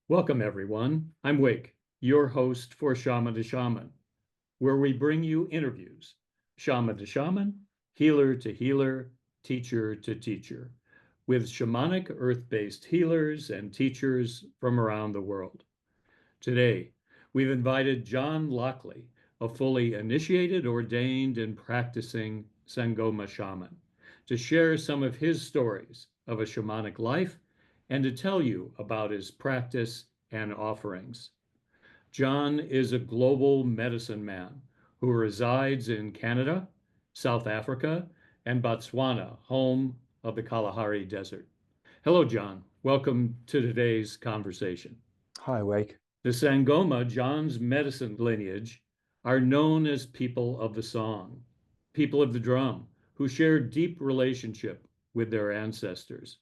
Welcome, everyone. I'm Wake, your host for Shaman to Shaman, where we bring you interviews, shaman to shaman, healer to healer, teacher to teacher, with shamanic earth-based healers and teachers from around the world. Today, we've invited John Lockley, a fully initiated, ordained, and practicing Sangoma shaman, to share some of his stories of a shamanic life and to tell you about his practice and offerings. John is a global medicine man who resides in Canada, South Africa, and Botswana, home of the Kalahari Desert. Hello, John. Welcome to today's conversation. Hi, Wake. The Sangoma, John's medicine lineage, are known as people of the song, people of the drum, who share deep relationship with their ancestors.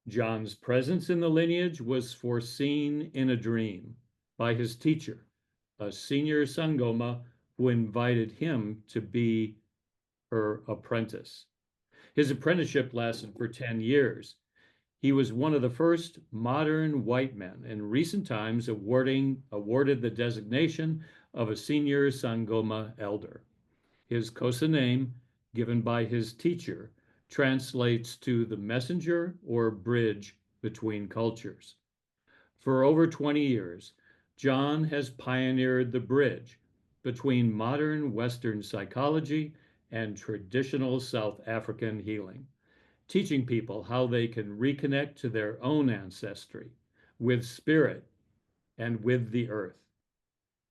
John's presence in the lineage was foreseen in a dream by his teacher, a senior Sangoma who invited him to be her apprentice. His apprenticeship lasted for 10 years. He was one of the first modern white men in recent times awarded the designation of a senior Sangoma elder. His Xhosa name, given by his teacher, translates to the messenger or bridge between cultures. For over 20 years, John has pioneered the bridge between modern Western psychology and traditional South African healing, teaching people how they can reconnect to their own ancestry with spirit and with the earth.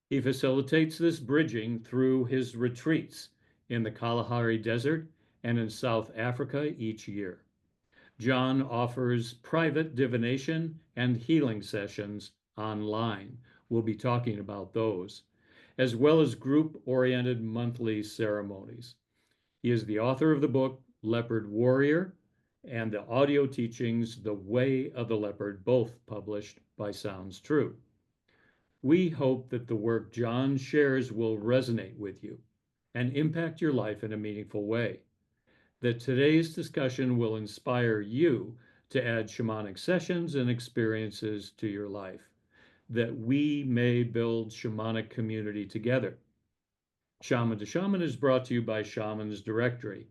He facilitates this bridging through his retreats in the Kalahari Desert and in South Africa each year. John offers private divination and healing sessions online. We'll be talking about those, as well as group-oriented monthly ceremonies. He is the author of the book Leopard Warrior and the audio teachings The Way of the Leopard, both published by Sounds True. We hope that the work John shares will resonate with you and impact your life in a meaningful way, that today's discussion will inspire you to add shamanic sessions and experiences to your life, that we may build shamanic community together. Shaman to Shaman is brought to you by Shamans Directory,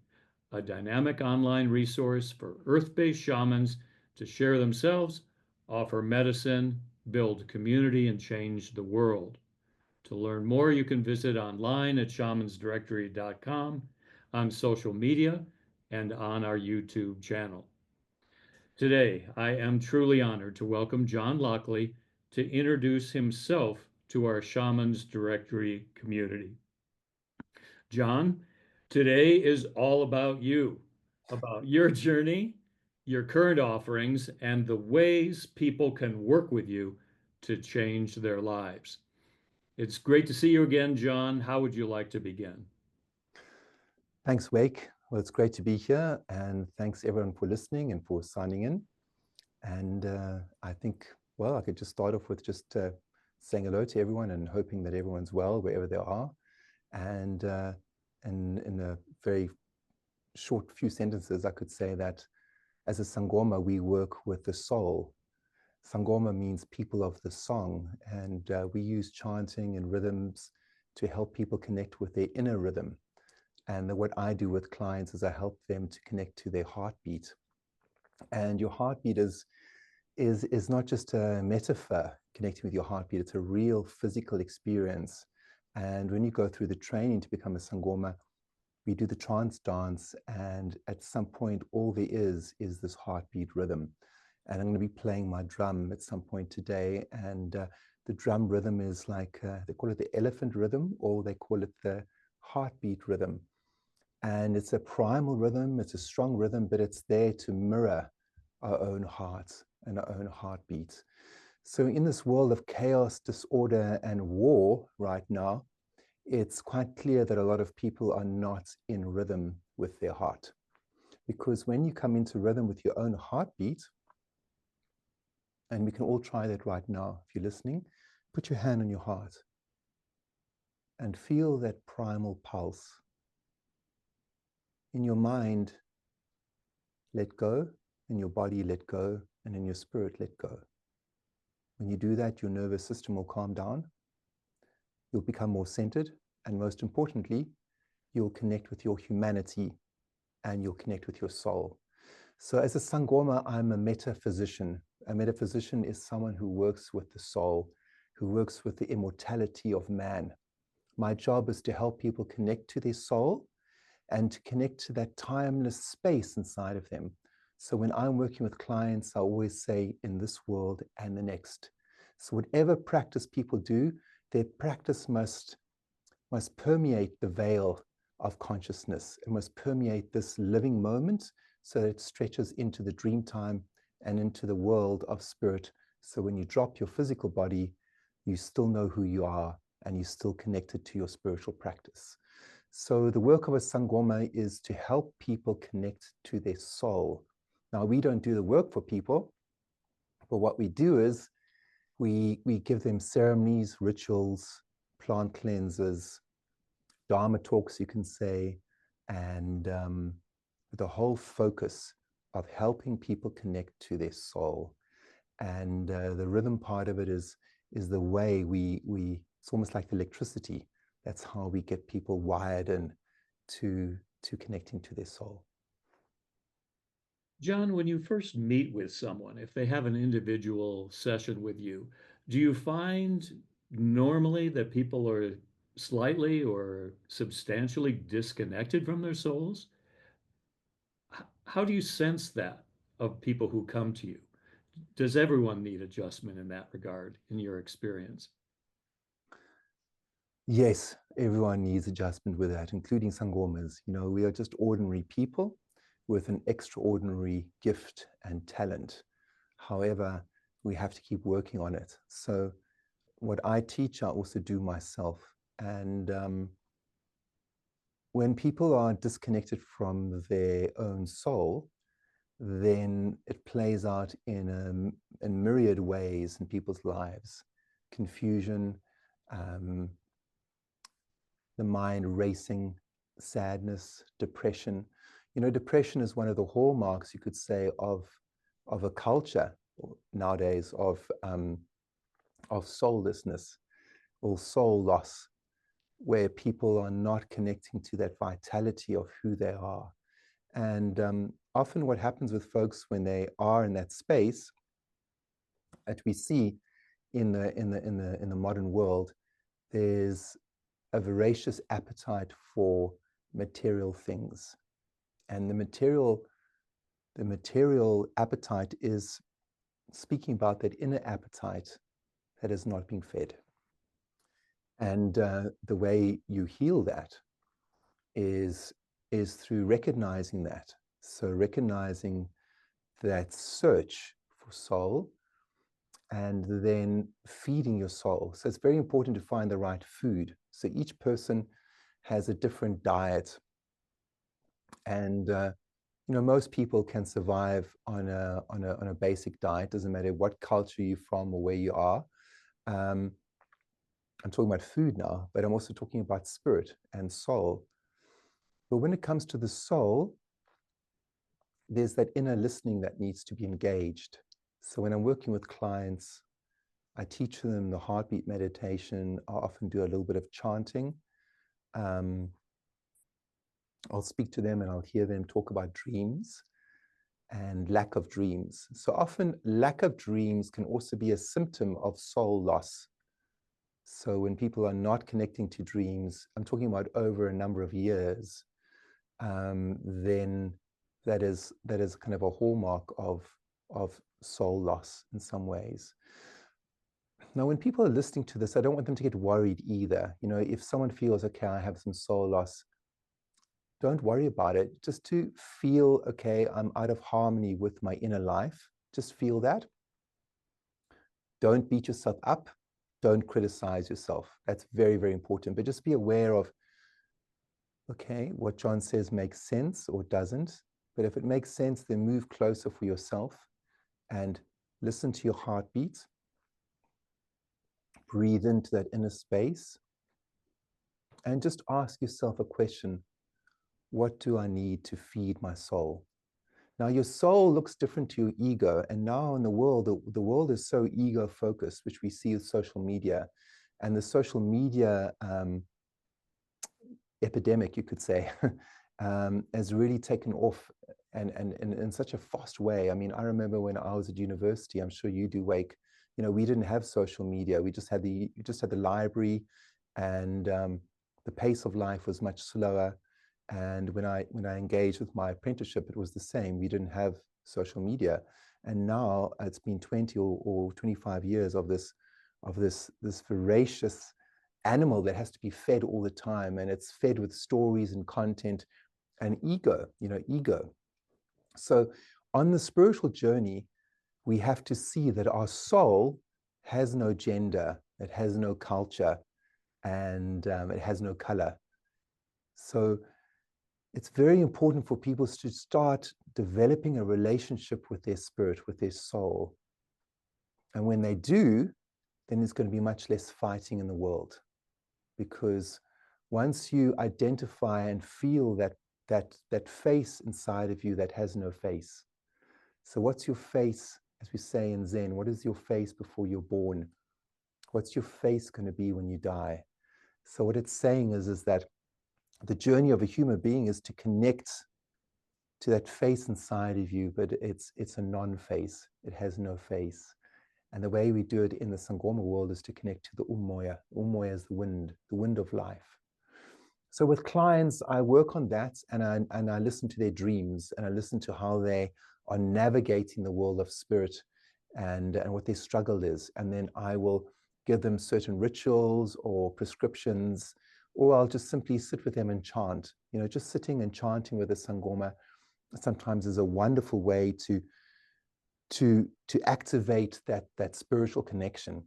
a dynamic online resource for earth-based shamans to share themselves, offer medicine, build community, and change the world. To learn more, you can visit online at shamansdirectory.com, on social media, and on our YouTube channel. Today, I am truly honored to welcome John Lockley to introduce himself to our Shamans Directory community. John, today is all about you, about your journey, your current offerings, and the ways people can work with you to change their lives. It's great to see you again, John. How would you like to begin? Thanks, Wake. Well, it's great to be here, and thanks everyone for listening and for signing in. And I think, well, I could just start off with just saying hello to everyone and hoping that everyone's well wherever they are. And in a very short few sentences, I could say that as a Sangoma, we work with the soul. Sangoma means people of the song, and we use chanting and rhythms to help people connect with their inner rhythm. And what I do with clients is I help them to connect to their heartbeat. And your heartbeat is not just a metaphor connecting with your heartbeat, it's a real physical experience. And when you go through the training to become a Sangoma, we do the trance dance, and at some point, all there is this heartbeat rhythm. And I'm going to be playing my drum at some point today. And the drum rhythm is like, they call it the elephant rhythm, or they call it the heartbeat rhythm. And it's a primal rhythm, it's a strong rhythm, but it's there to mirror our own hearts and our own heartbeats. So in this world of chaos, disorder, and war right now, it's quite clear that a lot of people are not in rhythm with their heart. Because when you come into rhythm with your own heartbeat, and we can all try that right now, if you're listening, put your hand on your heart and feel that primal pulse. In your mind, let go, in your body, let go, and in your spirit, let go. When you do that, your nervous system will calm down. You'll become more centered. And most importantly, you'll connect with your humanity and you'll connect with your soul. So as a Sangoma, I'm a metaphysician. A metaphysician is someone who works with the soul, who works with the immortality of man. My job is to help people connect to their soul and to connect to that timeless space inside of them. So when I'm working with clients, I always say in this world and the next. So whatever practice people do, their practice must permeate the veil of consciousness. It must permeate this living moment so that it stretches into the dream time and into the world of spirit. So when you drop your physical body, you still know who you are and you're still connected to your spiritual practice. So the work of a Sangoma is to help people connect to their soul. Now, we don't do the work for people, but what we do is we give them ceremonies, rituals, plant cleanses, Dharma talks, you can say, and the whole focus of helping people connect to their soul. And the rhythm part of it is the way it's almost like electricity. That's how we get people wired in to connecting to their soul. John, when you first meet with someone, if they have an individual session with you, do you find normally that people are slightly or substantially disconnected from their souls? How do you sense that of people who come to you? Does everyone need adjustment in that regard, in your experience? Yes, everyone needs adjustment with that, including Sangomas. You know, we are just ordinary people with an extraordinary gift and talent. However, we have to keep working on it. So what I teach, I also do myself. And when people are disconnected from their own soul, then it plays out in myriad ways in people's lives. Confusion, the mind racing, sadness, depression. You know, depression is one of the hallmarks, you could say, of a culture nowadays of soullessness or soul loss, where people are not connecting to that vitality of who they are. And often what happens with folks when they are in that space, that we see in the modern world, there's a voracious appetite for material things. And the material appetite is speaking about that inner appetite that is not being fed. And the way you heal that is through recognizing that. So recognizing that search for soul and then feeding your soul. So it's very important to find the right food. So each person has a different diet. And you know, most people can survive on a basic diet. Doesn't matter what culture you're from or where you are. I'm talking about food now, but I'm also talking about spirit and soul. But when it comes to the soul, there's that inner listening that needs to be engaged. So when I'm working with clients, I teach them the heartbeat meditation. I often do a little bit of chanting. I'll speak to them and I'll hear them talk about dreams and lack of dreams. So often lack of dreams can also be a symptom of soul loss. So when people are not connecting to dreams, I'm talking about over a number of years, then that is kind of a hallmark of soul loss in some ways. Now, when people are listening to this, I don't want them to get worried either. You know, if someone feels, okay, I have some soul loss, don't worry about it. Just to feel, okay, I'm out of harmony with my inner life. Just feel that. Don't beat yourself up. Don't criticize yourself. That's very, very important. But just be aware of, okay, what John says makes sense or doesn't. But if it makes sense, then move closer for yourself and listen to your heartbeat. Breathe into that inner space and just ask yourself a question. What do I need to feed my soul? Now, your soul looks different to your ego. And now in the world, the world is so ego-focused, which we see with social media. And the social media epidemic, you could say, has really taken off and in such a fast way. I mean, I remember when I was at university, I'm sure you do, Wake, you know, we didn't have social media. We just had the library, and the pace of life was much slower. And when I engaged with my apprenticeship, it was the same. We didn't have social media. And now it's been 20 or 25 years of this voracious animal that has to be fed all the time, and it's fed with stories and content and ego, you know, ego. So on the spiritual journey, we have to see that our soul has no gender, it has no culture, and it has no color. So it's very important for people to start developing a relationship with their spirit, with their soul. And when they do, then there's going to be much less fighting in the world. Because once you identify and feel that face inside of you that has no face. So what's your face, as we say in Zen, what is your face before you're born? What's your face going to be when you die? So what it's saying is that the journey of a human being is to connect to that face inside of you, but it's a non-face. It has no face. And the way we do it in the Sangoma world is to connect to the Umoya. Umoya is the wind of life. So with clients, I work on that, and I listen to their dreams, and I listen to how they are navigating the world of spirit and what their struggle is. And then I will give them certain rituals or prescriptions, or I'll just simply sit with them and chant. You know, just sitting and chanting with a Sangoma sometimes is a wonderful way to activate that spiritual connection.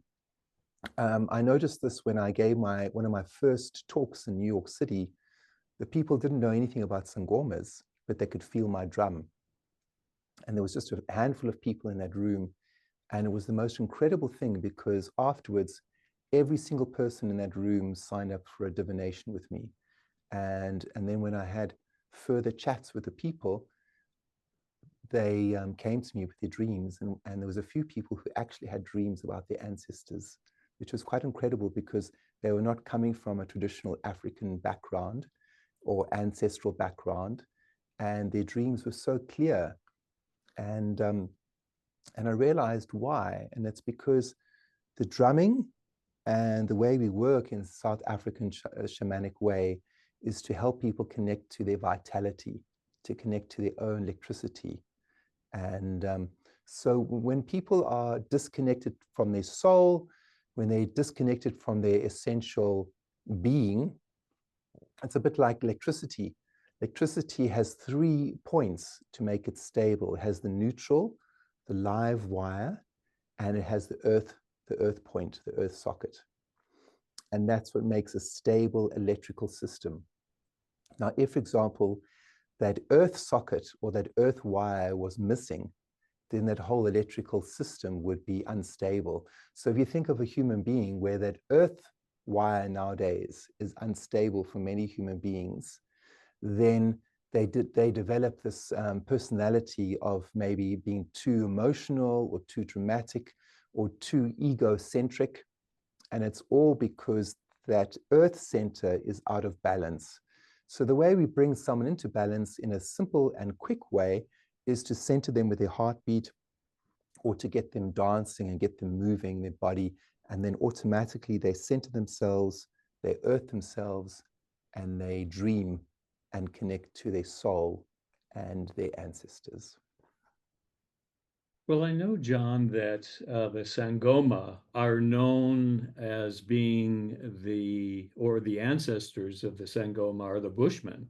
I noticed this when I gave one of my first talks in New York City. The people didn't know anything about Sangomas, but they could feel my drum. And there was just a handful of people in that room. And it was the most incredible thing, because afterwards, every single person in that room signed up for a divination with me. And then when I had further chats with the people, they came to me with their dreams. And there was a few people who actually had dreams about their ancestors, which was quite incredible, because they were not coming from a traditional African background or ancestral background, and their dreams were so clear. And I realized why, and it's because the drumming and the way we work in South African shamanic way is to help people connect to their vitality, to connect to their own electricity. And so when people are disconnected from their soul, when they're disconnected from their essential being, it's a bit like electricity. Electricity has 3 points to make it stable. It has the neutral, the live wire, and it has the earth point, the earth socket. And that's what makes a stable electrical system. Now, if, for example, that earth socket or that earth wire was missing, then that whole electrical system would be unstable. So if you think of a human being where that earth wire nowadays is unstable for many human beings, then they develop this personality of maybe being too emotional or too dramatic or too egocentric. And it's all because that earth center is out of balance. So the way we bring someone into balance in a simple and quick way is to center them with their heartbeat, or to get them dancing and get them moving their body. And then automatically they center themselves, they earth themselves, and they dream and connect to their soul and their ancestors. Well, I know, John, that the Sangoma are known as being the ancestors of the Sangoma are the Bushmen,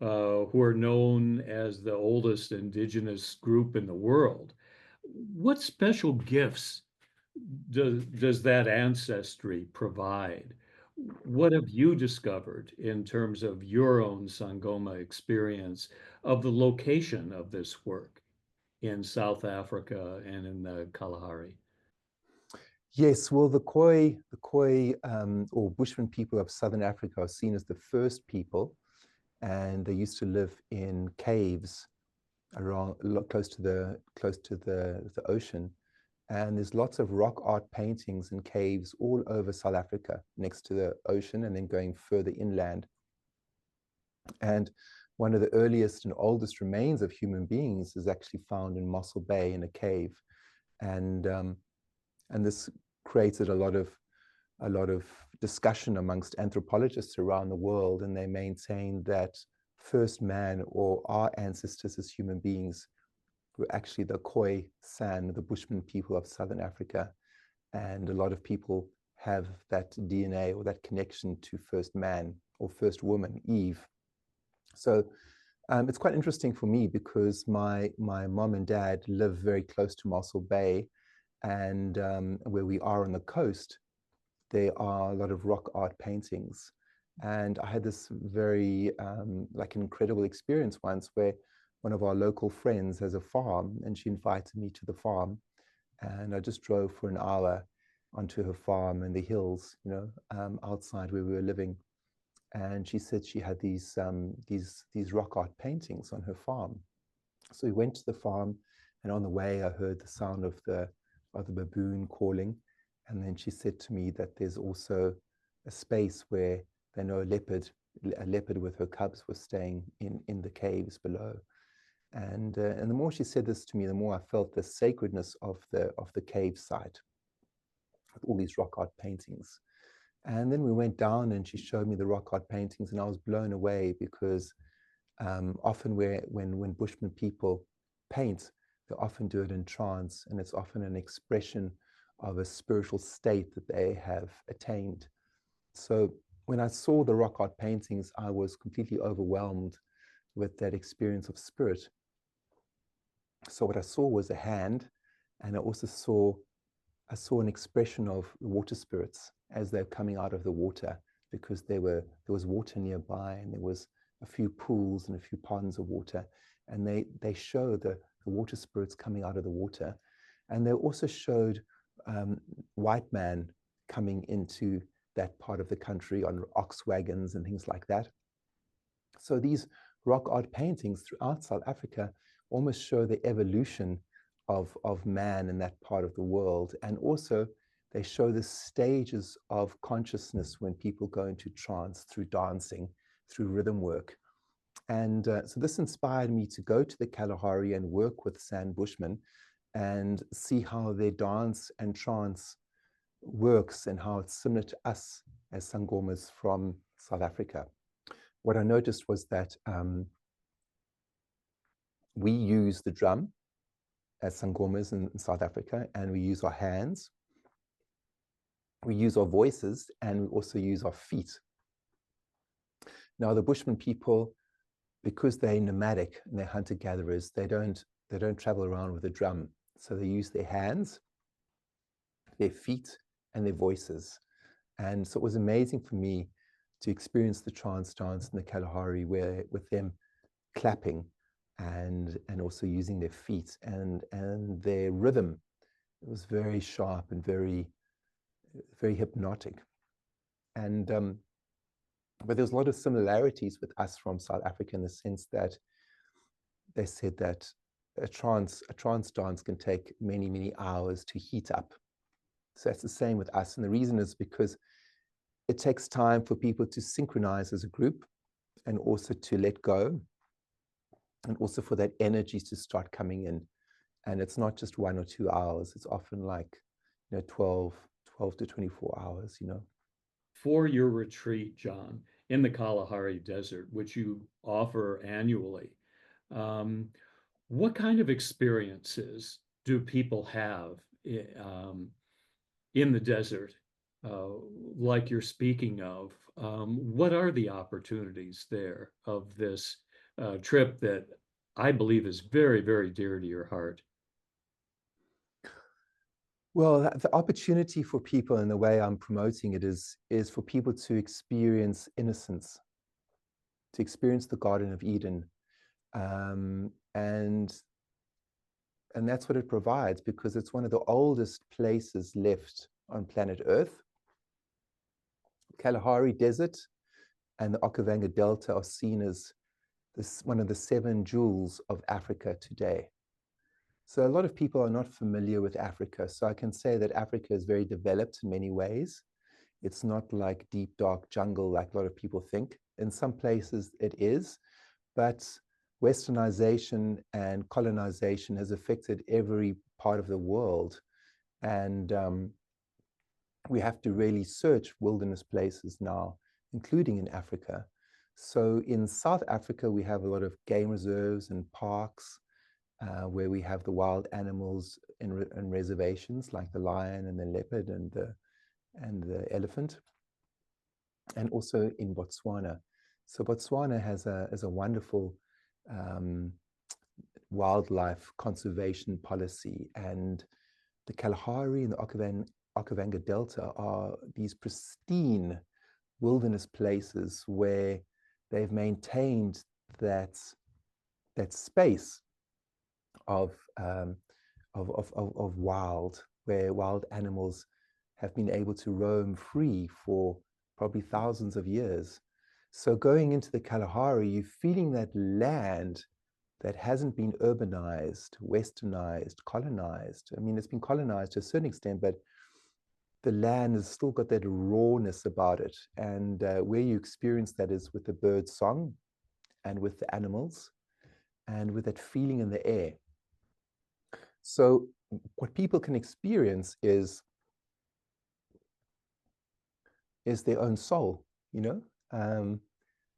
who are known as the oldest indigenous group in the world. What special gifts does that ancestry provide? What have you discovered in terms of your own Sangoma experience of the location of this work in South Africa and in the Kalahari? Yes, well, the Khoi or Bushman people of Southern Africa are seen as the first people, and they used to live in caves around close to the ocean. And there's lots of rock art paintings and caves all over South Africa next to the ocean and then going further inland. And one of the earliest and oldest remains of human beings is actually found in Mossel Bay in a cave. And this created a lot of discussion amongst anthropologists around the world, and they maintain that first man, or our ancestors as human beings, were actually the Khoi San, the Bushman people of Southern Africa. And a lot of people have that DNA or that connection to first man or first woman, Eve. So it's quite interesting for me because my mom and dad live very close to Mossel Bay, and where we are on the coast, there are a lot of rock art paintings. And I had this very like an incredible experience once where one of our local friends has a farm, and she invited me to the farm, and I just drove for an hour onto her farm in the hills, you know, outside where we were living. And she said she had these rock art paintings on her farm. So we went to the farm, and on the way I heard the sound of the baboon calling. And then she said to me that there's also a space where they know a leopard with her cubs was staying in the caves below. And the more she said this to me, the more I felt the sacredness of the cave site with all these rock art paintings. And then we went down, and she showed me the rock art paintings, and I was blown away because often when Bushman people paint, they often do it in trance, and it's often an expression of a spiritual state that they have attained. So when I saw the rock art paintings, I was completely overwhelmed with that experience of spirit. So what I saw was a hand, and I also saw an expression of water spirits as they're coming out of the water, because there was water nearby, and there was a few pools and a few ponds of water, and they show the water spirits coming out of the water. And they also showed white man coming into that part of the country on ox wagons and things like that. So these rock art paintings throughout South Africa almost show the evolution of man in that part of the world. And also they show the stages of consciousness when people go into trance through dancing, through rhythm work. And so this inspired me to go to the Kalahari and work with San Bushmen and see how their dance and trance works and how it's similar to us as Sangomas from South Africa. What I noticed was that we use the drum as Sangomas in South Africa, and we use our hands, we use our voices, and we also use our feet. Now the Bushman people, because they're nomadic and they're hunter-gatherers, they don't travel around with a drum. So they use their hands, their feet, and their voices. And so it was amazing for me to experience the trance dance in the Kalahari, where with them clapping and also using their feet and their rhythm. It was very sharp and very, very hypnotic. And but there's a lot of similarities with us from South Africa in the sense that they said that a trance dance can take many, many hours to heat up. So that's the same with us. And the reason is because it takes time for people to synchronize as a group, and also to let go, and also for that energy to start coming in. And it's not just 1 or 2 hours. It's often like, 12 to 24 hours, For your retreat, John, in the Kalahari Desert, which you offer annually, what kind of experiences do people have in the desert, like you're speaking of? What are the opportunities there of this trip that I believe is very, very dear to your heart? Well, the opportunity for people, and the way I'm promoting it, is for people to experience innocence, to experience the Garden of Eden. And that's what it provides, because it's one of the oldest places left on planet Earth. Kalahari Desert and the Okavango Delta are seen as one of the 7 jewels of Africa today. So a lot of people are not familiar with Africa. So I can say that Africa is very developed in many ways. It's not like deep, dark jungle like a lot of people think. In some places it is, but westernization and colonization has affected every part of the world. And we have to really search wilderness places now, including in Africa. So in South Africa, we have a lot of game reserves and parks where we have the wild animals in reservations, like the lion and the leopard and the elephant, and also in Botswana. So Botswana has a wonderful wildlife conservation policy, and the Kalahari and the Okavango Delta are these pristine wilderness places where they've maintained that space of wild, where wild animals have been able to roam free for probably thousands of years. So going into the Kalahari, you're feeling that land that hasn't been urbanized, westernized, colonized. I mean, it's been colonized to a certain extent, but the land has still got that rawness about it. And where you experience that is with the bird song and with the animals and with that feeling in the air. So what people can experience is their own soul, you know,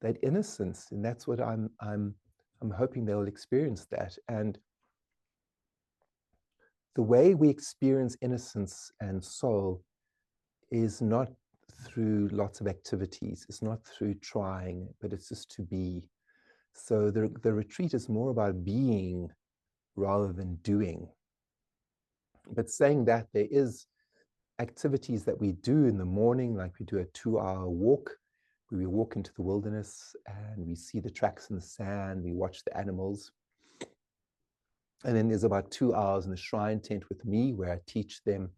that innocence, and that's what I'm hoping they'll experience that. And the way we experience innocence and soul is not through lots of activities. It's not through trying, but it's just to be. So the retreat is more about being rather than doing. But saying that, there is activities that we do in the morning, like we do a 2-hour walk, where we walk into the wilderness and we see the tracks in the sand, we watch the animals. And then there's about 2 hours in the shrine tent with me, where I teach them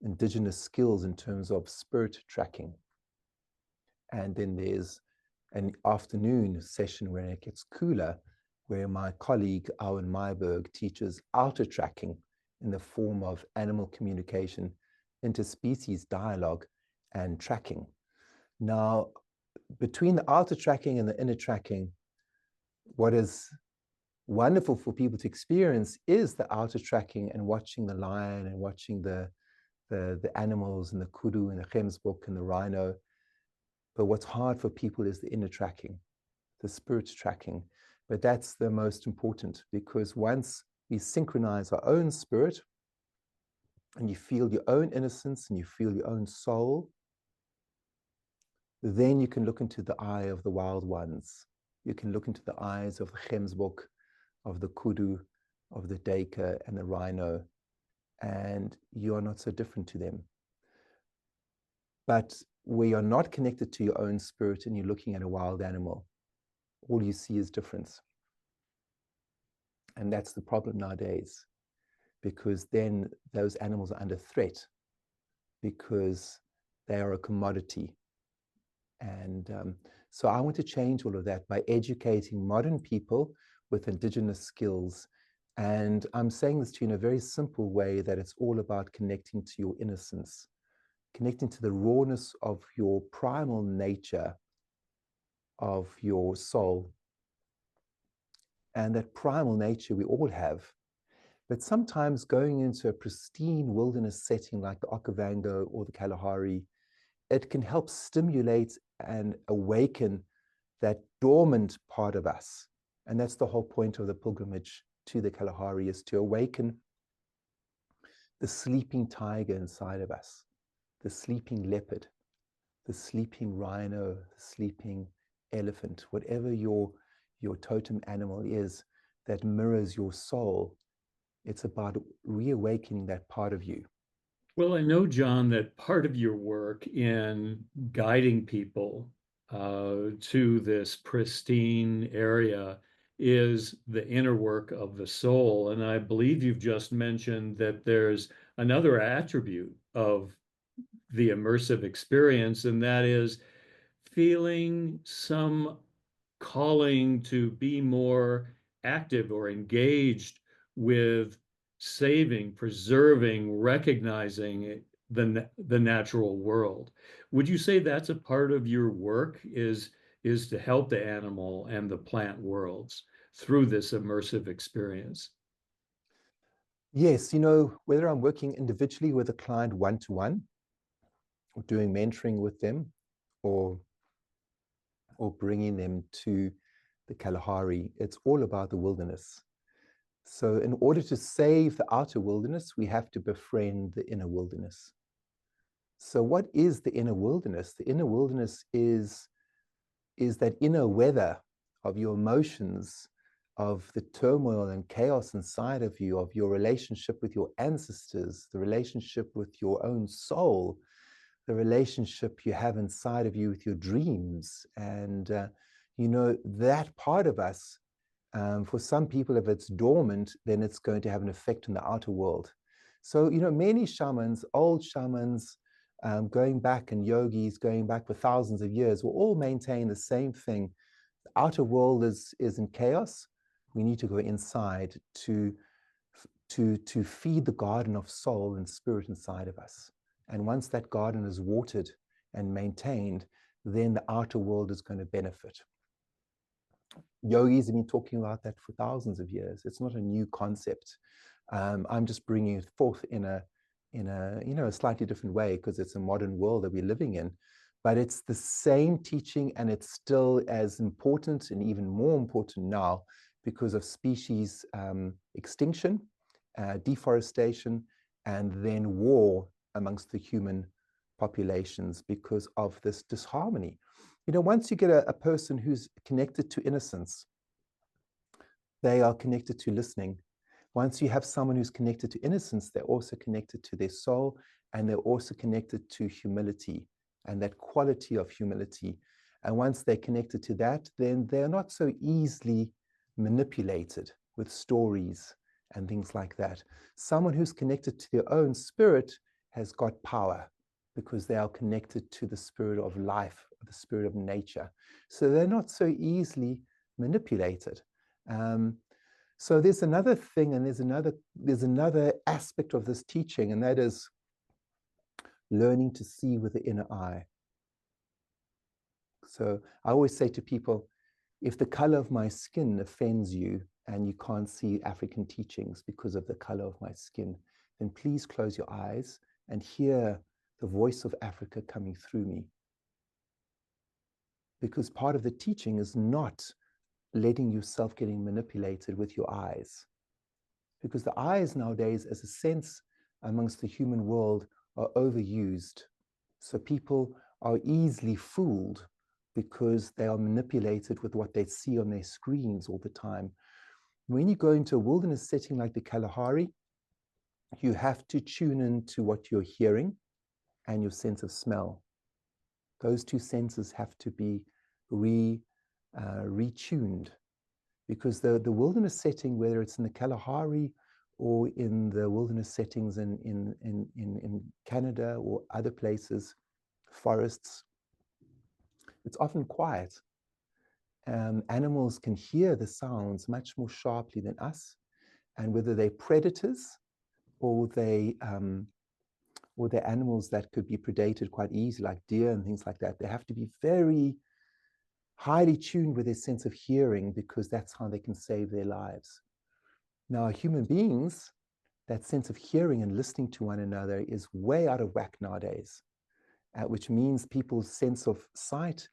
indigenous skills in terms of spirit tracking. And then there's an afternoon session where it gets cooler, where my colleague Owen Myberg teaches outer tracking in the form of animal communication, interspecies dialogue, and tracking. Now, between the outer tracking and the inner tracking, what is wonderful for people to experience is the outer tracking and watching the lion and watching the animals and the kudu and the gemsbok and the rhino. But what's hard for people is the inner tracking, the spirit tracking. But that's the most important, because once we synchronize our own spirit and you feel your own innocence and you feel your own soul, then you can look into the eye of the wild ones. You can look into the eyes of the gemsbok, of the kudu, of the duiker and the rhino, and you are not so different to them. But where you're not connected to your own spirit and you're looking at a wild animal, all you see is difference. And that's the problem nowadays, because then those animals are under threat because they are a commodity. And so I want to change all of that by educating modern people with indigenous skills. And I'm saying this to you in a very simple way, that it's all about connecting to your innocence, connecting to the rawness of your primal nature, of your soul. And that primal nature we all have. But sometimes going into a pristine wilderness setting like the Okavango or the Kalahari, it can help stimulate and awaken that dormant part of us. And that's the whole point of the pilgrimage to the Kalahari, is to awaken the sleeping tiger inside of us, the sleeping leopard, the sleeping rhino, the sleeping elephant, whatever your totem animal is that mirrors your soul. It's about reawakening that part of you. Well, I know, John, that part of your work in guiding people to this pristine area is the inner work of the soul. And I believe you've just mentioned that there's another attribute of the immersive experience, and that is feeling some calling to be more active or engaged with saving, preserving, recognizing the natural world. Would you say that's a part of your work, is to help the animal and the plant worlds through this immersive experience? Yes, you know, whether I'm working individually with a client one-to-one, or doing mentoring with them, or bringing them to the Kalahari, it's all about the wilderness. So in order to save the outer wilderness, we have to befriend the inner wilderness. So what is the inner wilderness? The inner wilderness is that inner weather of your emotions, of the turmoil and chaos inside of you, of your relationship with your ancestors, the relationship with your own soul, the relationship you have inside of you with your dreams. And, you know, that part of us, for some people, if it's dormant, then it's going to have an effect in the outer world. So, you know, many shamans, old shamans, going back, and yogis going back for thousands of years, will all maintain the same thing. The outer world is in chaos. We need to go inside to feed the garden of soul and spirit inside of us. And once that garden is watered and maintained, then the outer world is going to benefit. Yogis have been talking about that for thousands of years. It's not a new concept. I'm just bringing it forth in a you know, a slightly different way, because it's a modern world that we're living in. But it's the same teaching, and it's still as important, and even more important now, because of species extinction, deforestation, and then war amongst the human populations because of this disharmony. You know, once you get a person who's connected to innocence, they are connected to listening. Once you have someone who's connected to innocence, they're also connected to their soul, and they're also connected to humility and that quality of humility. And once they're connected to that, then they're not so easily manipulated with stories and things like that. Someone who's connected to their own spirit has got power, because they are connected to the spirit of life, the spirit of nature. So they're not so easily manipulated. So there's another thing, and there's another aspect of this teaching, and that is learning to see with the inner eye. So I always say to people, if the color of my skin offends you and you can't see African teachings because of the color of my skin, then please close your eyes and hear the voice of Africa coming through me. Because part of the teaching is not letting yourself getting manipulated with your eyes. Because the eyes nowadays, as a sense amongst the human world, are overused. So people are easily fooled because they are manipulated with what they see on their screens all the time. When you go into a wilderness setting like the Kalahari, you have to tune into what you're hearing and your sense of smell. Those two senses have to be retuned, because the wilderness setting, whether it's in the Kalahari or in the wilderness settings in Canada or other places, forests, it's often quiet. Animals can hear the sounds much more sharply than us, and whether they're predators or they're animals that could be predated quite easily, like deer and things like that, they have to be very highly tuned with their sense of hearing, because that's how they can save their lives. Now, human beings, that sense of hearing and listening to one another is way out of whack nowadays, which means people's sense of sight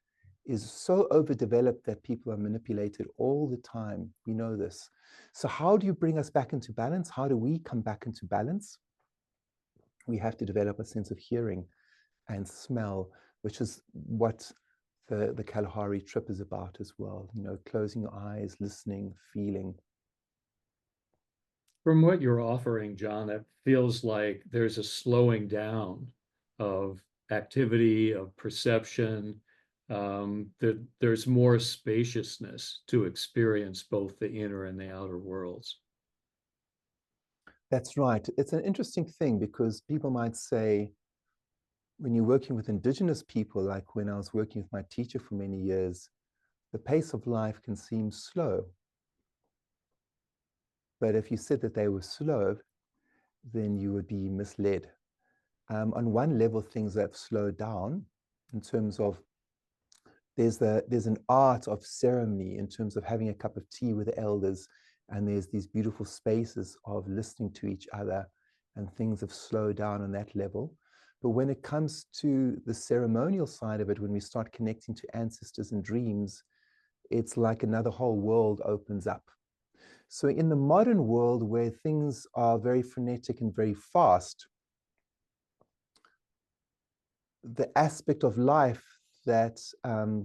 is so overdeveloped that people are manipulated all the time. We know this. So how do you bring us back into balance? How do we come back into balance? We have to develop a sense of hearing and smell, which is what the Kalahari trip is about as well. You know, closing your eyes, listening, feeling. From what you're offering, John, it feels like there's a slowing down of activity, of perception, that there's more spaciousness to experience both the inner and the outer worlds. That's right. It's an interesting thing, because people might say, when you're working with indigenous people, like when I was working with my teacher for many years, the pace of life can seem slow. But if you said that they were slow, then you would be misled. On one level, things have slowed down in terms of there's an art of ceremony in terms of having a cup of tea with the elders, and there's these beautiful spaces of listening to each other, and things have slowed down on that level. But when it comes to the ceremonial side of it, when we start connecting to ancestors and dreams, it's like another whole world opens up. So in the modern world where things are very frenetic and very fast, the aspect of life that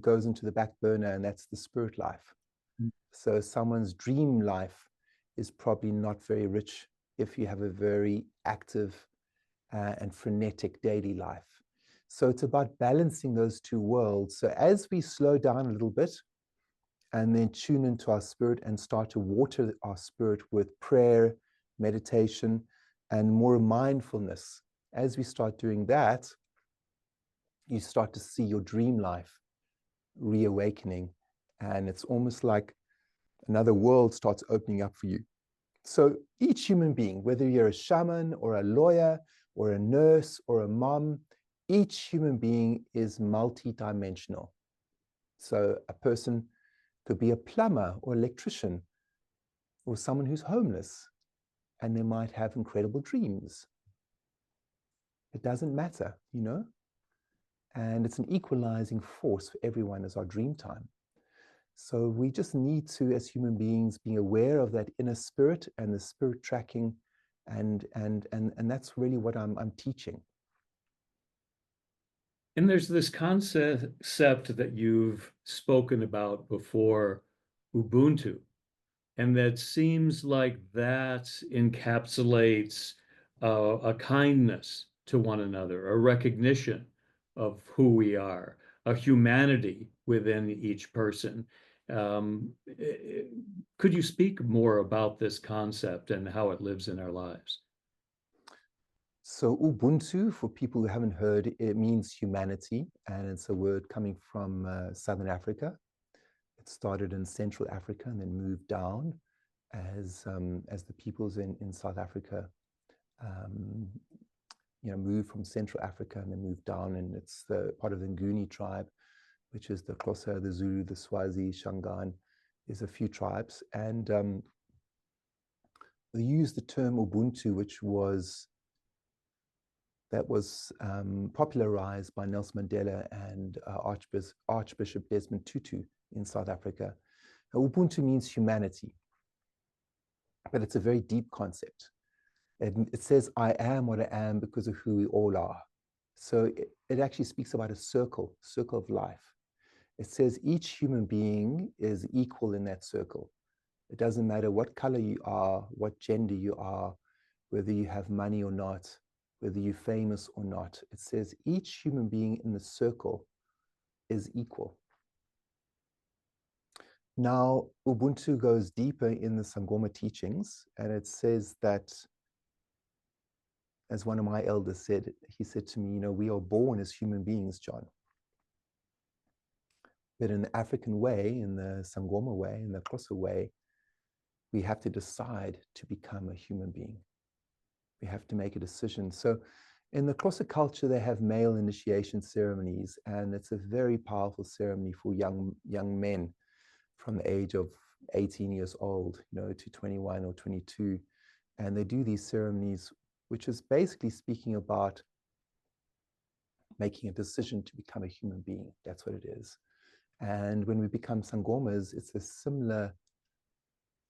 goes into the back burner, and that's the spirit life. So someone's dream life is probably not very rich if you have a very active and frenetic daily life. So it's about balancing those two worlds. So as we slow down a little bit and then tune into our spirit and start to water our spirit with prayer, meditation, and more mindfulness, as we start doing that, you start to see your dream life reawakening. And it's almost like another world starts opening up for you. So each human being, whether you're a shaman or a lawyer or a nurse or a mom, each human being is multidimensional. So a person could be a plumber or electrician or someone who's homeless, and they might have incredible dreams. It doesn't matter, you know? And it's an equalizing force for everyone as our dream time. So we just need to, as human beings, be aware of that inner spirit and the spirit tracking, and that's really what I'm teaching. And there's this concept that you've spoken about before, Ubuntu, and that seems like that encapsulates a kindness to one another, a recognition of who we are, a humanity within each person. Could you speak more about this concept and how it lives in our lives? So Ubuntu, for people who haven't heard, it means humanity, and it's a word coming from Southern Africa. It started in Central Africa and then moved down as the peoples in South Africa moved from Central Africa and then moved down, and it's the part of the Nguni tribe, which is the Xhosa, the Zulu, the Swazi, Shangaan. There's a few tribes, and they use the term Ubuntu, which was popularized by Nelson Mandela and Archbishop Desmond Tutu in South Africa. Now, Ubuntu means humanity, but it's a very deep concept. It says, I am what I am because of who we all are. So it actually speaks about a circle of life. It says each human being is equal in that circle. It doesn't matter what color you are, what gender you are, whether you have money or not, whether you're famous or not. It says each human being in the circle is equal. Now, Ubuntu goes deeper in the Sangoma teachings, and it says that, as one of my elders said, he said to me, we are born as human beings, John. But in the African way, in the Sangoma way, in the Xhosa way, we have to decide to become a human being. We have to make a decision. So in the Xhosa culture, they have male initiation ceremonies, and it's a very powerful ceremony for young men from the age of 18 years old, to 21 or 22. And they do these ceremonies, which is basically speaking about making a decision to become a human being. That's what it is. And when we become Sangomas, it's a similar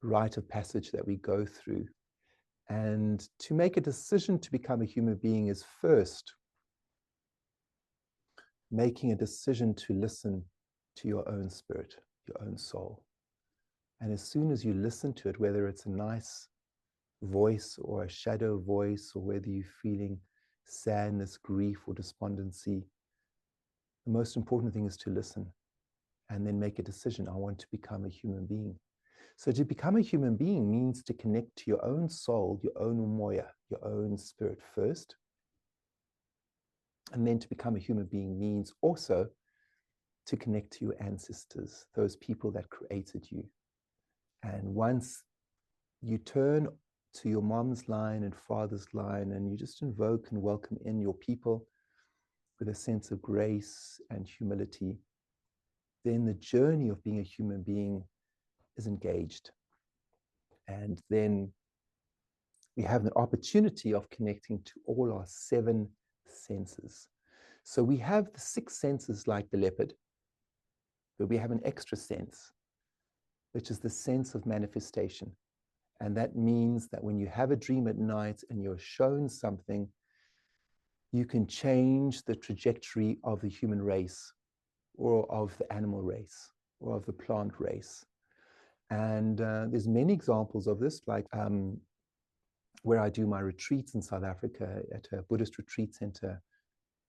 rite of passage that we go through. And to make a decision to become a human being is first making a decision to listen to your own spirit, your own soul. And as soon as you listen to it, whether it's a nice voice or a shadow voice, or whether you're feeling sadness, grief, or despondency, the most important thing is to listen and then make a decision. I want to become a human being. So to become a human being means to connect to your own soul, your own umoya, your own spirit first. And then to become a human being means also to connect to your ancestors, those people that created you. And once you turn to your mom's line and father's line, and you just invoke and welcome in your people with a sense of grace and humility, then the journey of being a human being is engaged. And then we have the opportunity of connecting to all our 7 senses. So we have the 6 senses like the leopard, but we have an extra sense, which is the sense of manifestation. And that means that when you have a dream at night and you're shown something, you can change the trajectory of the human race, or of the animal race, or of the plant race. And there's many examples of this, like where I do my retreats in South Africa at a Buddhist retreat center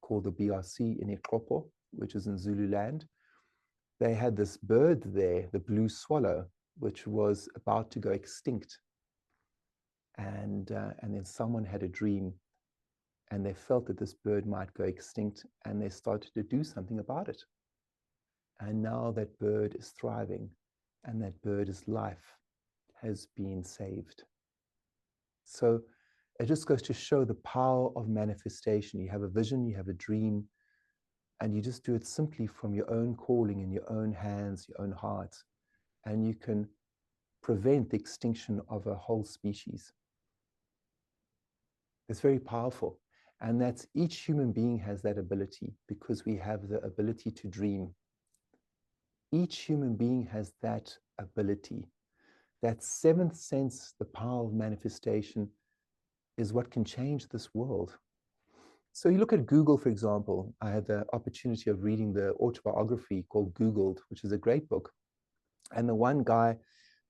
called the BRC in Xhosa, which is in Zululand. They had this bird there, the blue swallow, which was about to go extinct. And then someone had a dream, and they felt that this bird might go extinct, and they started to do something about it. And now that bird is thriving, and that bird's life has been saved. So it just goes to show the power of manifestation. You have a vision, you have a dream, and you just do it simply from your own calling in your own hands, your own heart, and you can prevent the extinction of a whole species. It's very powerful. And that's, each human being has that ability, because we have the ability to dream. Each human being has that ability. That 7th sense, the power of manifestation, is what can change this world. So you look at Google, for example. I had the opportunity of reading the autobiography called Googled, which is a great book. And the one guy,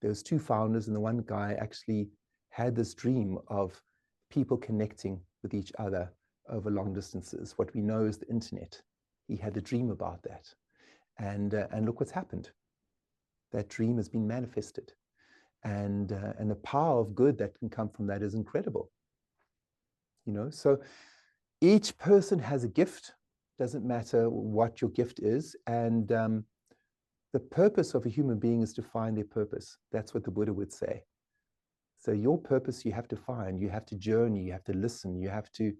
there was 2 founders, and the one guy actually had this dream of people connecting with each other over long distances, what we know is the internet. He had a dream about that. And look what's happened. That dream has been manifested. And the power of good that can come from that is incredible. You know, so each person has a gift. Doesn't matter what your gift is. And the purpose of a human being is to find their purpose. That's what the Buddha would say. So your purpose you have to find. You have to journey. You have to listen. You have to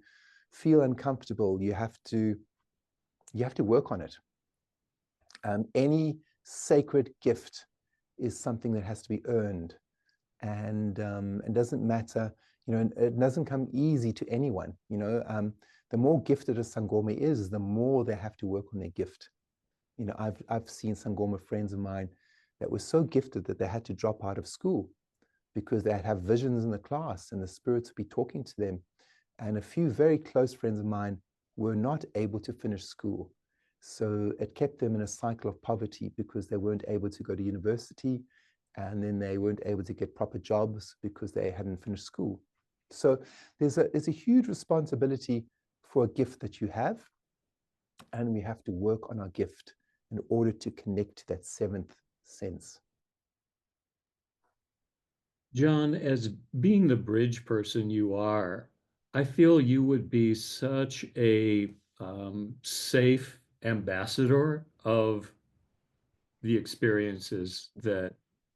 feel uncomfortable. You have to work on it. Any sacred gift is something that has to be earned, and it doesn't matter. You know, it doesn't come easy to anyone. You know, the more gifted a Sangoma is, the more they have to work on their gift. You know, I've seen Sangoma friends of mine that were so gifted that they had to drop out of school because they'd have visions in the class and the spirits would be talking to them. And a few very close friends of mine were not able to finish school. So it kept them in a cycle of poverty because they weren't able to go to university, and then they weren't able to get proper jobs because they hadn't finished school. So there's a huge responsibility for a gift that you have, and we have to work on our gift in order to connect to that 7th sense. John, as being the bridge person you are, I feel you would be such a safe ambassador of the experiences that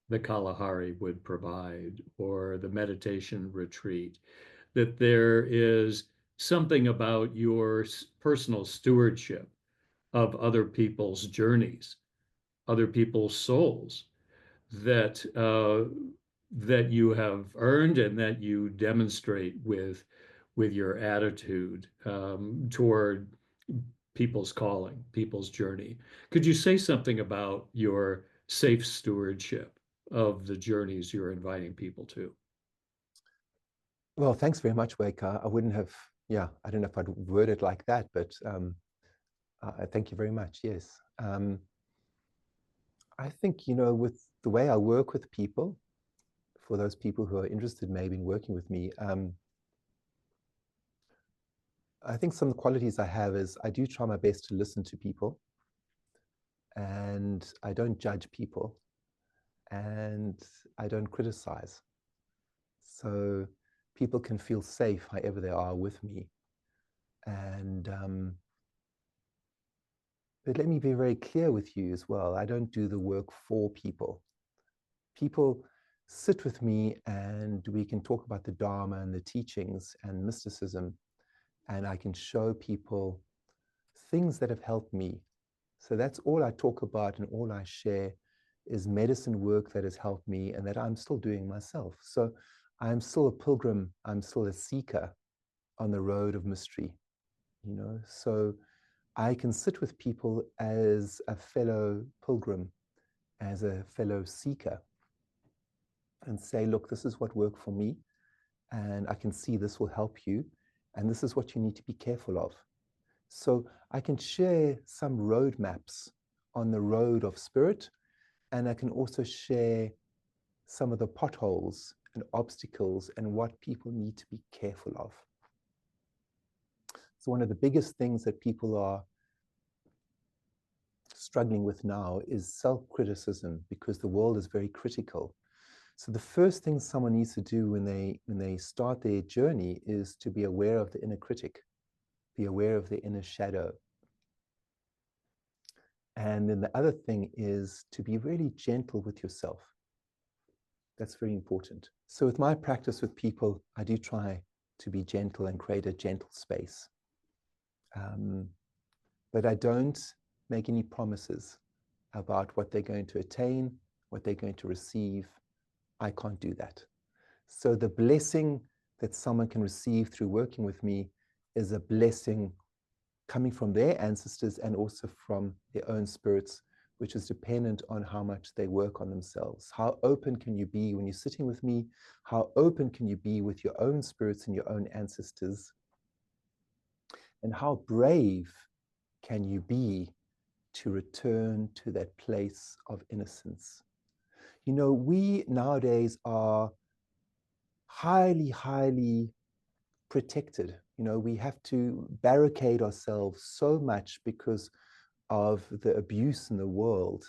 the Kalahari would provide, or the meditation retreat, that there is something about your personal stewardship of other people's journeys, other people's souls, that that you have earned and that you demonstrate with your attitude toward people's calling, people's journey. Could you say something about your safe stewardship of the journeys you're inviting people to? Well, thanks very much, Wake. I wouldn't have, yeah, I don't know if I'd word it like that, but thank you very much. Yes. I think, you know, with the way I work with people, for those people who are interested maybe in working with me, I think some of the qualities I have is I do try my best to listen to people, and I don't judge people, and I don't criticize. So people can feel safe however they are with me. And But let me be very clear with you as well. I don't do the work for people. People sit with me and we can talk about the Dharma and the teachings and mysticism, and I can show people things that have helped me. So that's all I talk about and all I share is medicine work that has helped me and that I'm still doing myself. So I'm still a pilgrim, I'm still a seeker on the road of mystery, you know. So I can sit with people as a fellow pilgrim, as a fellow seeker, and say, look, this is what worked for me, and I can see this will help you, and this is what you need to be careful of. So I can share some roadmaps on the road of spirit, and I can also share some of the potholes and obstacles and what people need to be careful of. So one of the biggest things that people are struggling with now is self-criticism, because the world is very critical. So the first thing someone needs to do when they start their journey is to be aware of the inner critic, be aware of the inner shadow. And then the other thing is to be really gentle with yourself. That's very important. So with my practice with people, I do try to be gentle and create a gentle space. But I don't make any promises about what they're going to attain, what they're going to receive. I can't do that. So the blessing that someone can receive through working with me is a blessing coming from their ancestors and also from their own spirits, which is dependent on how much they work on themselves. How open can you be when you're sitting with me? How open can you be with your own spirits and your own ancestors? And how brave can you be to return to that place of innocence? You know, we nowadays are highly, highly protected. You know, we have to barricade ourselves so much because of the abuse in the world.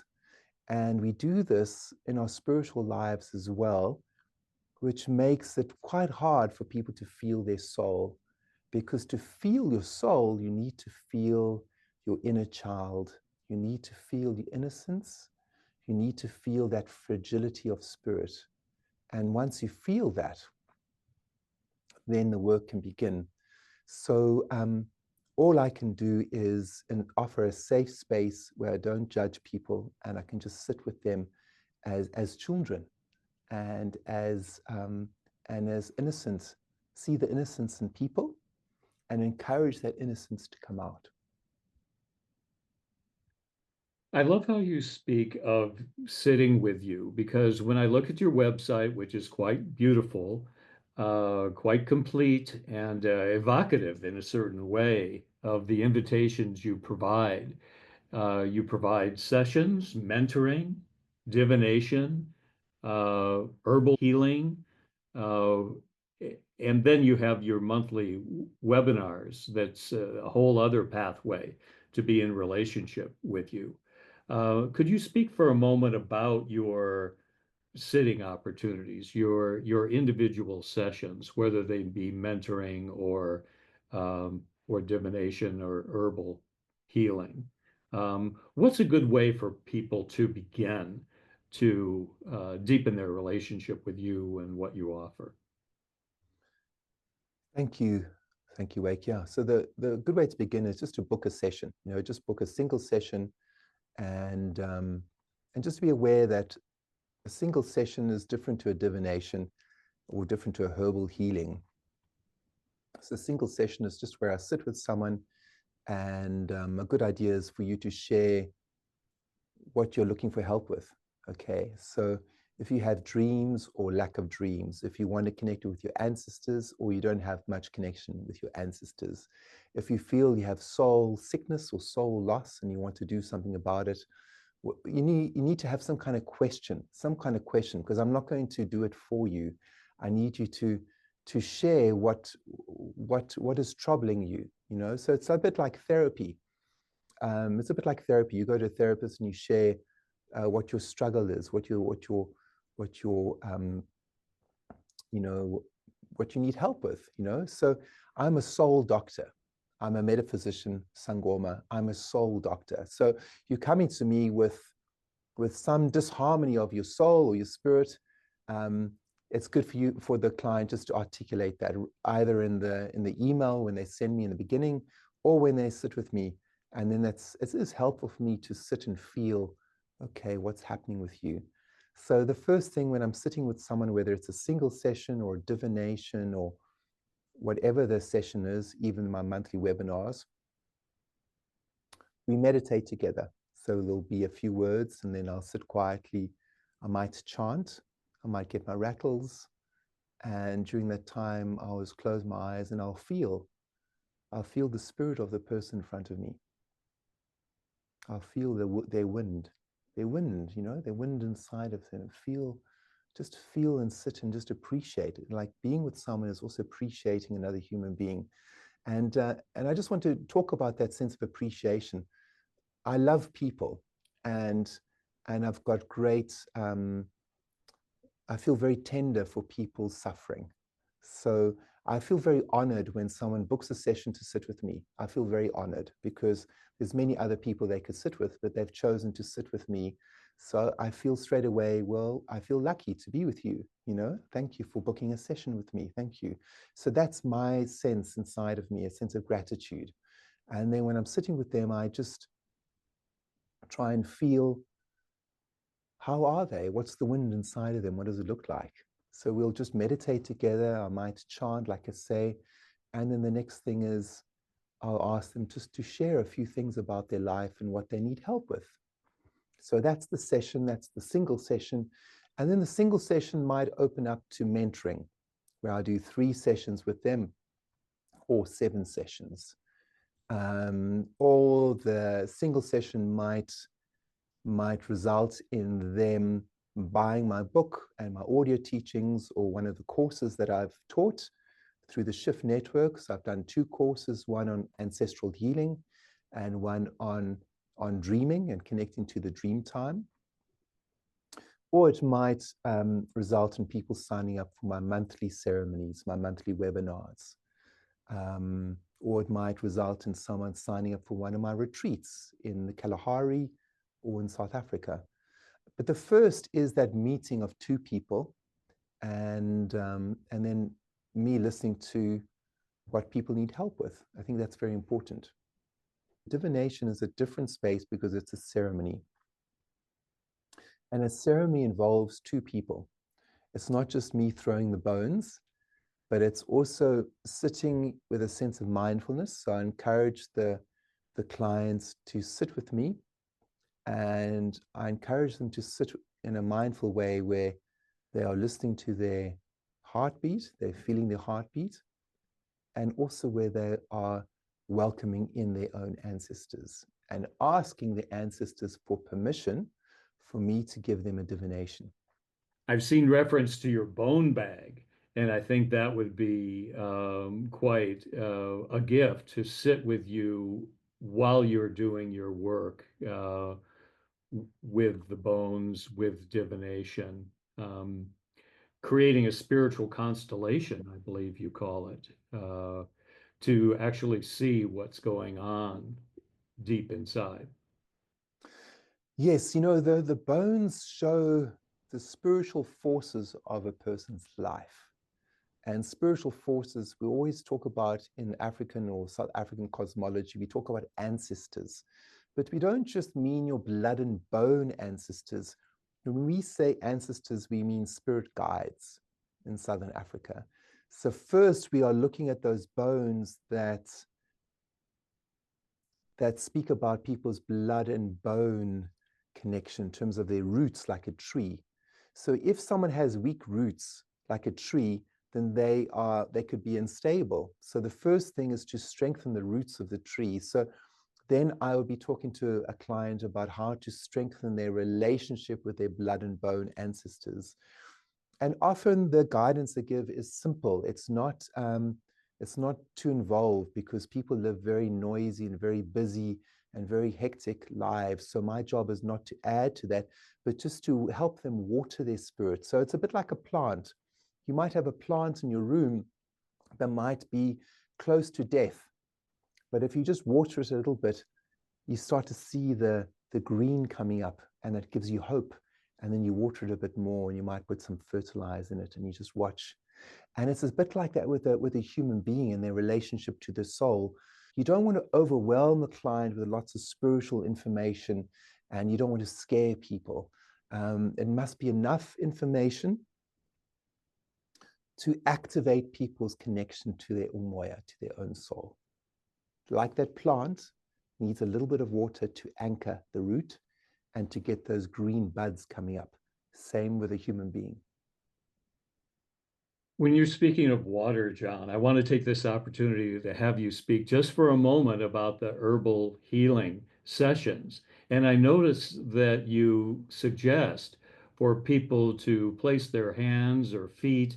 And we do this in our spiritual lives as well, which makes it quite hard for people to feel their soul. Because to feel your soul, you need to feel your inner child. You need to feel the innocence. You need to feel that fragility of spirit. And once you feel that, then the work can begin. So all I can do is offer a safe space where I don't judge people, and I can just sit with them as children and as innocent, see the innocence in people and encourage that innocence to come out. I love how you speak of sitting with you, because when I look at your website, which is quite beautiful, quite complete and evocative in a certain way of the invitations you provide. You provide sessions, mentoring, divination, herbal healing, uh, and then you have your monthly webinars. That's a whole other pathway to be in relationship with you. Could you speak for a moment about your sitting opportunities, your individual sessions, whether they be mentoring or divination or herbal healing? What's a good way for people to begin to deepen their relationship with you and what you offer? Thank you. Thank you, Wake. Yeah. So the good way to begin is just to book a session. You know, just book a single session, and just be aware that a single session is different to a divination or different to a herbal healing. So a single session is just where I sit with someone, and a good idea is for you to share what you're looking for help with. Okay, so if you have dreams or lack of dreams, if you want to connect with your ancestors or you don't have much connection with your ancestors, if you feel you have soul sickness or soul loss and you want to do something about it, you need to have some kind of question, because I'm not going to do it for you. I need you to share what is troubling you, you know. So it's a bit like therapy. It's a bit like therapy. You go to a therapist and you share what your struggle is, what your you know, what you need help with, you know. So I'm a soul doctor. I'm a metaphysician, Sangoma. I'm a soul doctor. So you're coming to me with some disharmony of your soul or your spirit. It's good for you, for the client, just to articulate that either in the email when they send me in the beginning, or when they sit with me. And then it is helpful for me to sit and feel, okay, what's happening with you? So the first thing when I'm sitting with someone, whether it's a single session or divination or whatever the session is, even my monthly webinars, we meditate together. So there'll be a few words, and then I'll sit quietly. I might chant, I might get my rattles, and during that time, I'll just close my eyes and I'll feel the spirit of the person in front of me. I'll feel their wind, you know, their wind inside of them. Just feel and sit and just appreciate it. Like being with someone is also appreciating another human being. And I just want to talk about that sense of appreciation. I love people, and I've got great, I feel very tender for people suffering. So I feel very honored when someone books a session to sit with me. I feel very honored because there's many other people they could sit with, but they've chosen to sit with me. So I feel straight away, well, I feel lucky to be with you, you know, thank you for booking a session with me, thank you. So that's my sense inside of me, a sense of gratitude. And then when I'm sitting with them, I just try and feel, how are they? What's the wind inside of them? What does it look like? So we'll just meditate together. I might chant, like I say. And then the next thing is I'll ask them just to share a few things about their life and what they need help with. So that's the session, that's the single session. And then the single session might open up to mentoring, where I do 3 sessions with them or 7 sessions. Or the single session might result in them buying my book and my audio teachings or one of the courses that I've taught through the Shift Network. So I've done 2 courses, one on ancestral healing and one on dreaming and connecting to the dream time. Or it might result in people signing up for my monthly ceremonies, my monthly webinars. Or it might result in someone signing up for one of my retreats in the Kalahari or in South Africa. But the first is that meeting of 2 people, and then me listening to what people need help with. I think that's very important. Divination is a different space because it's a ceremony. And a ceremony involves 2 people. It's not just me throwing the bones, but it's also sitting with a sense of mindfulness. So I encourage the clients to sit with me, and I encourage them to sit in a mindful way where they are listening to their heartbeat, they're feeling their heartbeat, and also where they are welcoming in their own ancestors and asking the ancestors for permission for me to give them a divination. I've seen reference to your bone bag, and I think that would be quite a gift to sit with you while you're doing your work with the bones, with divination, creating a spiritual constellation, I believe you call it, to actually see what's going on deep inside. Yes, you know, the bones show the spiritual forces of a person's life. And spiritual forces, we always talk about in African or South African cosmology, we talk about ancestors. But we don't just mean your blood and bone ancestors. When we say ancestors, we mean spirit guides in Southern Africa. So first, we are looking at those bones that speak about people's blood and bone connection in terms of their roots, like a tree. So if someone has weak roots, like a tree, then they could be unstable. So the first thing is to strengthen the roots of the tree. So then I will be talking to a client about how to strengthen their relationship with their blood and bone ancestors. And often the guidance I give is simple. It's not too involved because people live very noisy and very busy and very hectic lives. So my job is not to add to that, but just to help them water their spirit. So it's a bit like a plant. You might have a plant in your room that might be close to death, But if you just water it a little bit, you start to see the green coming up, and that gives you hope. And then you water it a bit more, and you might put some fertilizer in it, and you just watch. And it's a bit like that with a human being and their relationship to the soul. You don't want to overwhelm the client with lots of spiritual information, and you don't want to scare people. It must be enough information to activate people's connection to their umoya, to their own soul. Like that plant needs a little bit of water to anchor the root and to get those green buds coming up. Same with a human being. When you're speaking of water, John, I want to take this opportunity to have you speak just for a moment about the herbal healing sessions. And I notice that you suggest for people to place their hands or feet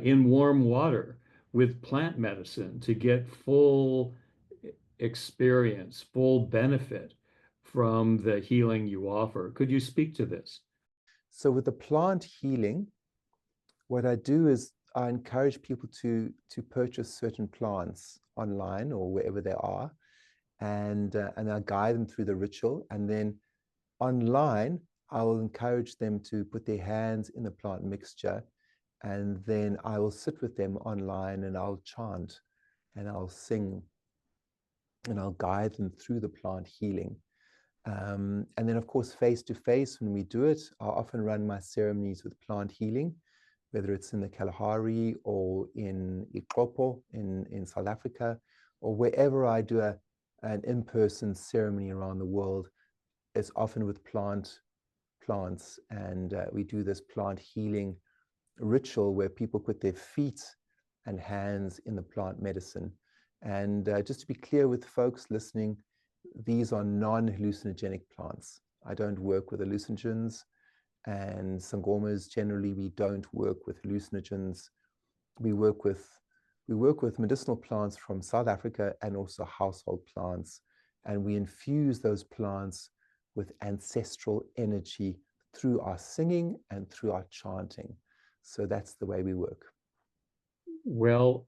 in warm water with plant medicine to get full experience, full benefit from the healing you offer. Could you speak to this? So with the plant healing, what I do is I encourage people to purchase certain plants online or wherever they are, and I guide them through the ritual. And then online, I will encourage them to put their hands in the plant mixture, and then I will sit with them online and I'll chant and I'll sing and I'll guide them through the plant healing. And then, of course, face to face, when we do it, I often run my ceremonies with plant healing, whether it's in the Kalahari or in Ikopo in South Africa, or wherever I do an in-person ceremony around the world. It's often with plants, and we do this plant healing ritual where people put their feet and hands in the plant medicine. And just to be clear with folks listening, these are non-hallucinogenic plants. I don't work with hallucinogens, and Sangomas generally we don't work with hallucinogens. We work with medicinal plants from South Africa and also household plants, and we infuse those plants with ancestral energy through our singing and through our chanting. So that's the way we work. Well,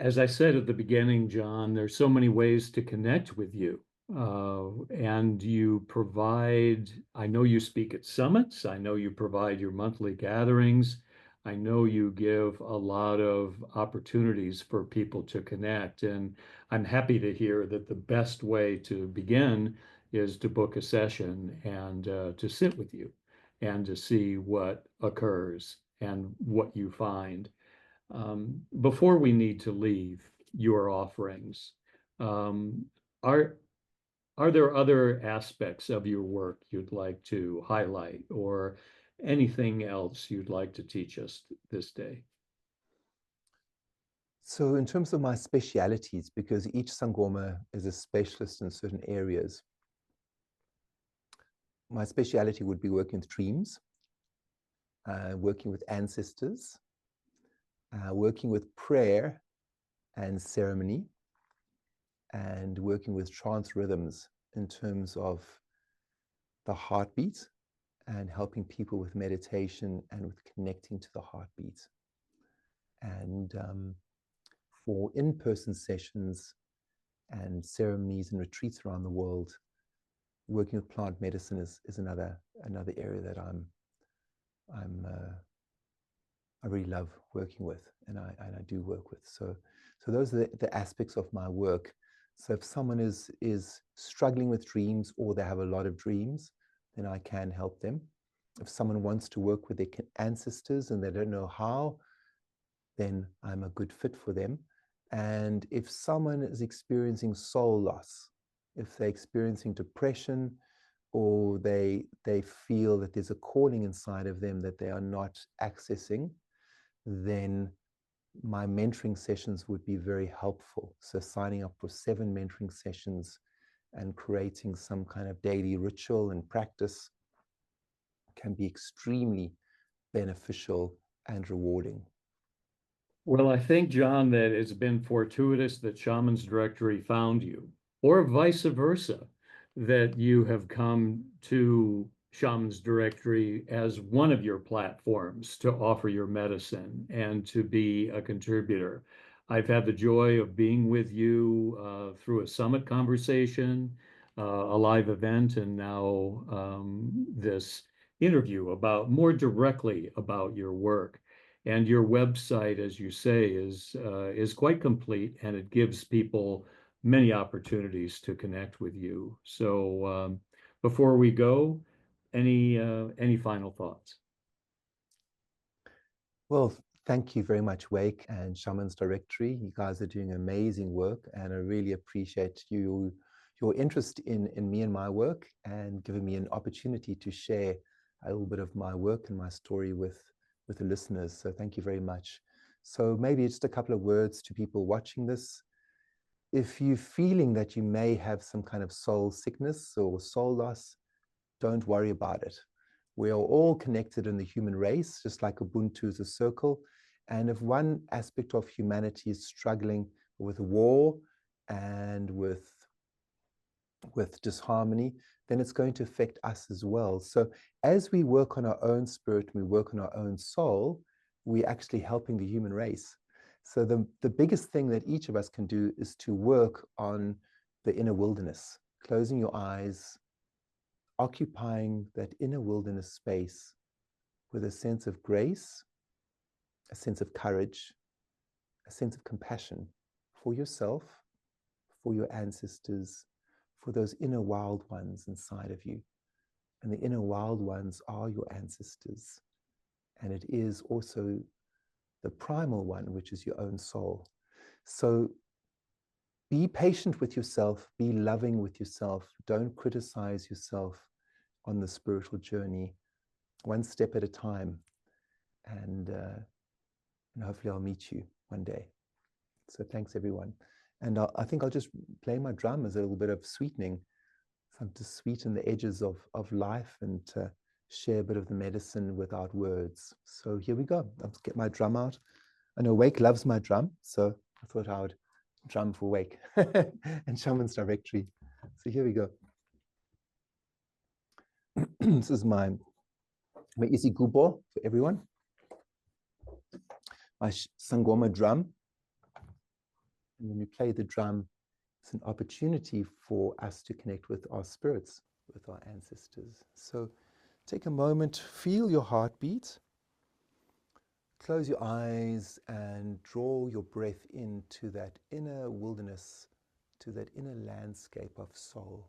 as I said at the beginning, John, there's so many ways to connect with you. And you provide, I know you speak at summits. I know you provide your monthly gatherings. I know you give a lot of opportunities for people to connect. And I'm happy to hear that the best way to begin is to book a session and to sit with you and to see what occurs and what you find. Before we need to leave your offerings, are there other aspects of your work you'd like to highlight or anything else you'd like to teach us this day? So in terms of my specialities, because each Sangoma is a specialist in certain areas, my speciality would be working with dreams, working with ancestors, working with prayer and ceremony, and working with trance rhythms in terms of the heartbeat and helping people with meditation and with connecting to the heartbeat. And for in-person sessions and ceremonies and retreats around the world, working with plant medicine is another area that I really love working with, and I do work with. So those are the aspects of my work. So if someone is struggling with dreams or they have a lot of dreams, then I can help them. If someone wants to work with their ancestors and they don't know how, then I'm a good fit for them. And if someone is experiencing soul loss, if they're experiencing depression, or they feel that there's a calling inside of them that they are not accessing, then my mentoring sessions would be very helpful. So signing up for 7 mentoring sessions and creating some kind of daily ritual and practice can be extremely beneficial and rewarding. Well, I think, John, that it's been fortuitous that Shamans Directory found you, or vice versa, that you have come to Shamans Directory as one of your platforms to offer your medicine and to be a contributor. I've had the joy of being with you through a summit conversation, a live event, and now this interview about more directly about your work. And your website, as you say, is quite complete, and it gives people many opportunities to connect with you. So before we go, any final thoughts? Well, thank you very much, Wake and Shamans Directory. You guys are doing amazing work, and I really appreciate your interest in me and my work, and giving me an opportunity to share a little bit of my work and my story with the listeners. So thank you very much. So maybe just a couple of words to people watching this. If you're feeling that you may have some kind of soul sickness or soul loss, don't worry about it. We are all connected in the human race, just like Ubuntu is a circle. And if one aspect of humanity is struggling with war and with disharmony, then it's going to affect us as well. So as we work on our own spirit, we work on our own soul, we're actually helping the human race. So the biggest thing that each of us can do is to work on the inner wilderness, closing your eyes, occupying that inner wilderness space with a sense of grace, a sense of courage, a sense of compassion for yourself, for your ancestors, for those inner wild ones inside of you. And the inner wild ones are your ancestors. And it is also the primal one, which is your own soul. So be patient with yourself, be loving with yourself. Don't criticize yourself on the spiritual journey, one step at a time. And hopefully I'll meet you one day. So thanks, everyone. And I think I'll just play my drum as a little bit of sweetening, something to sweeten the edges of life and to share a bit of the medicine without words. So here we go. I'll get my drum out. I know Wake loves my drum, so I thought I would drum for Wake and Shamans Directory. So here we go. This is my Isi Gubo for everyone. My Sangoma drum. And when you play the drum, it's an opportunity for us to connect with our spirits, with our ancestors. So take a moment, feel your heartbeat. Close your eyes and draw your breath into that inner wilderness, to that inner landscape of soul.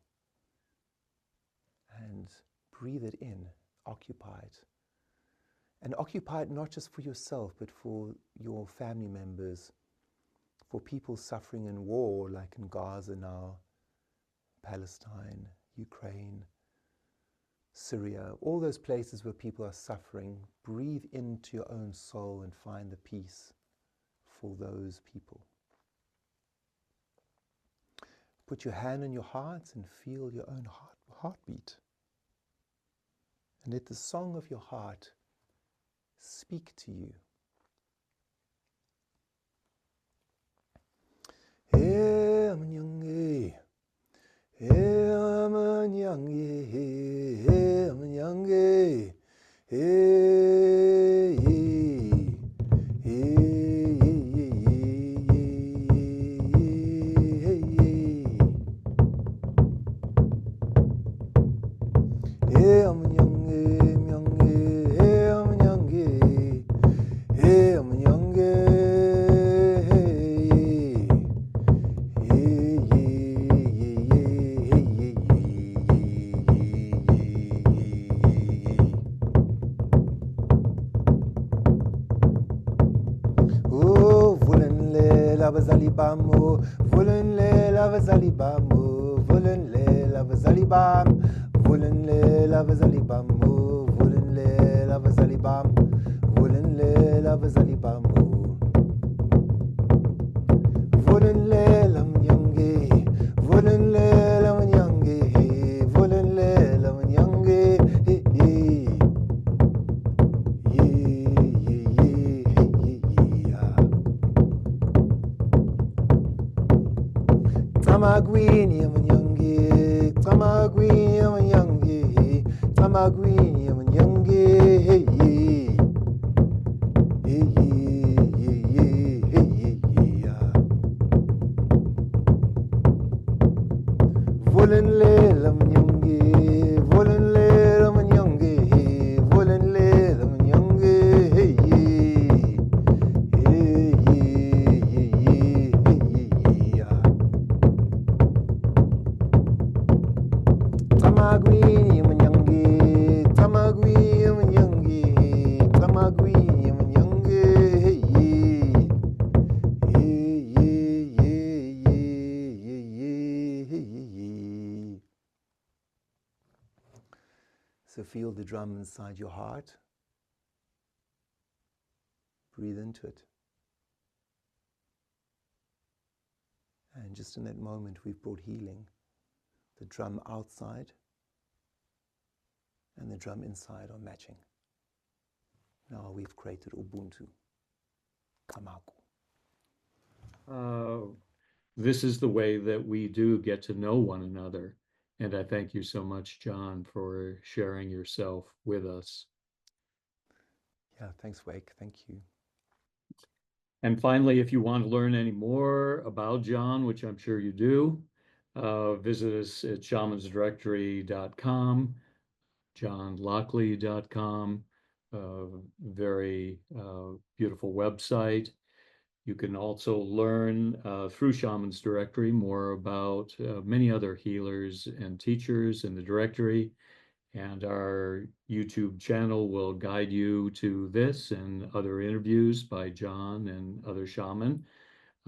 And breathe it in, occupy it. And occupy it not just for yourself, but for your family members, for people suffering in war, like in Gaza now, Palestine, Ukraine, Syria, all those places where people are suffering. Breathe into your own soul and find the peace for those people. Put your hand on your heart and feel your own heartbeat. And let the song of your heart speak to you. Bamo, volenle lavazalibamo, volenle lavazalibam, volenle lavazalibamo, volenle lavazalibam, volenle lavazalibamo, volenle lamnyange, volenle lamnyange, volenle lamnyange, Tamagwini amanyange, tamagwini amanyange, tamagwini amanyange, feel the drum inside your heart. Breathe into it. And just in that moment, we've brought healing. The drum outside and the drum inside are matching. Now we've created Ubuntu. Kamaku. This is the way that we do get to know one another. And I thank you so much, John, for sharing yourself with us. Yeah, thanks, Wake. Thank you. And finally, if you want to learn any more about John, which I'm sure you do, visit us at shamansdirectory.com, johnlockley.com, very beautiful website. You can also learn through Shamans Directory more about many other healers and teachers in the directory. And our YouTube channel will guide you to this and other interviews by John and other shaman,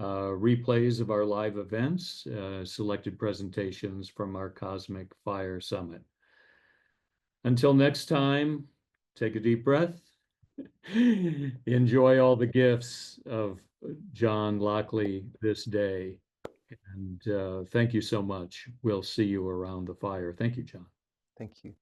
replays of our live events, selected presentations from our Cosmic Fire Summit. Until next time, take a deep breath. Enjoy all the gifts of John Lockley this day. And thank you so much. We'll see you around the fire. Thank you, John. Thank you.